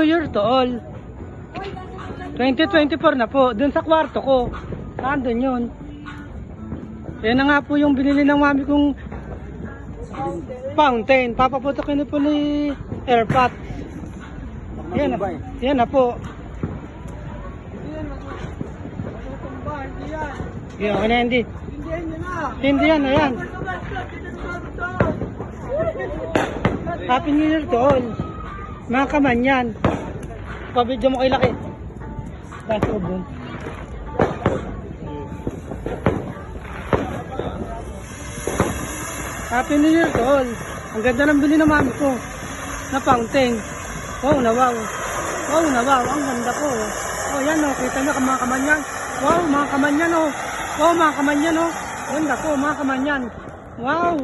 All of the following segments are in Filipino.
New Year to all. 2024 na po. Dun sa kwarto ko. Nandun yun. Yan na nga po yung binili ng mami kong fountain. Papaputokin na po ni Airpot. Yan na. Yan na po. Yan, okay na hindi. Hindi yan, ayan. Happy New Year to all. Mga kamanyan. Pabidyo mo kay laki. Kaso dun. Happy New Year to all. Ang ganda ng bili ng mami ko na fountain. Wow na wow. Wow na wow. Ang ganda ko. Oh yan oh. Kita nyo mga kamanyan. Wow mga kamanyan oh. Wow mga kamanyan oh. Ganda ko mga kamanyan. Wow.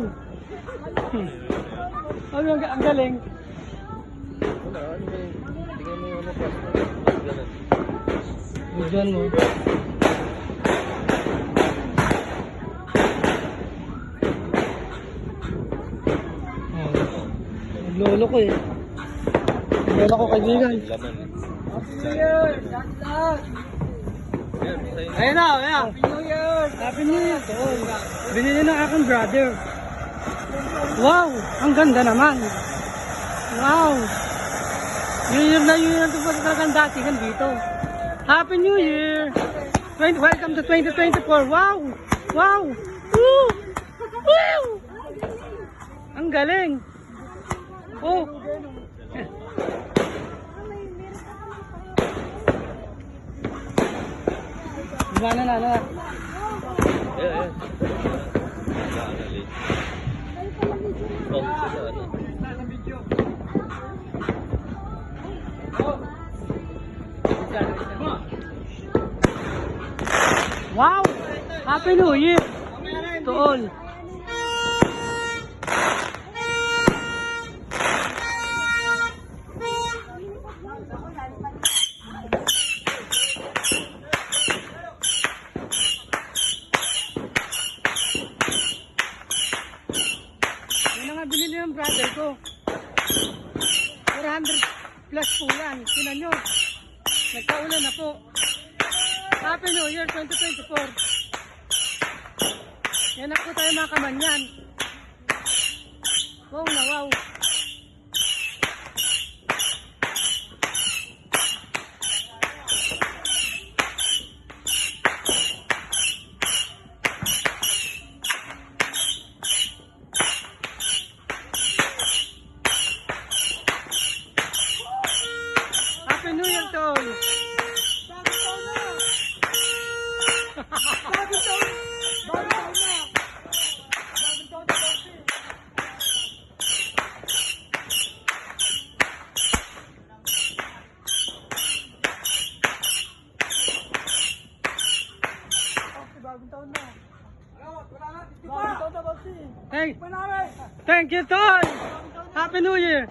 Oh, ang galing. Diyan mo. Lolo ko eh. Lolo ko kaibigan. Ayun na, ayan. Happy New Year. Happy New Year. Binili ng aking brother. Wow, ang ganda naman. Wow. New Year na yun ito pa talagang datingan dito. Happy New Year. Welcome to 2024. Wow. Wow. Woo. Woo. Ang galing. Oh. Diba na na. Wow! Happy New Year to all. Yun nga binili ng brother ko. 400 plus po yan. Tinan nyo. Nagkaulan na po. Happy New Year 2024. Yan na po tayo mga kamanyan. Wow na wow. Happy New Year to all. Hey, thank you, Tol. Happy New Year.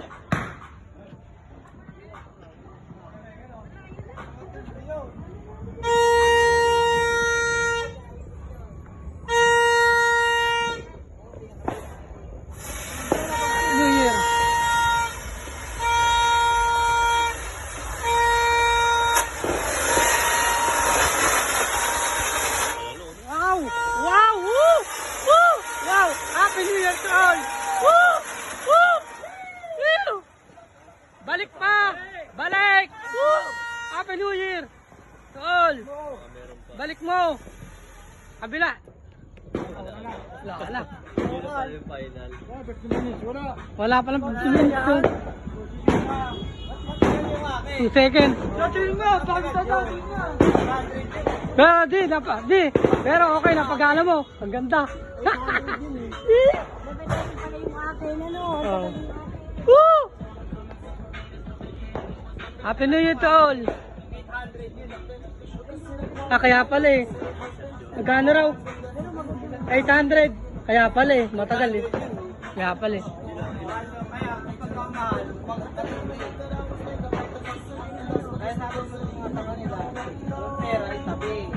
New Year. Wow! Wow! Woo! Woo! Wow! Happy New Year to all! Woo! Woo! Woo! Balik pa! Balik! Woo! Happy New Year to all! Balik mo! Kabila! Wala na. Wala pa lang 15 minutes. 2 seconds. Pero di. Pero okay na pag-alam mo. Ang ganda. Woo! Happy New Year to all. Kaya pala eh. Magkano raw? 800. Kaya pala eh. Matagal eh. Kaya pala eh. Kaya sabi mo sa mga tanga nila, pera ay tabi.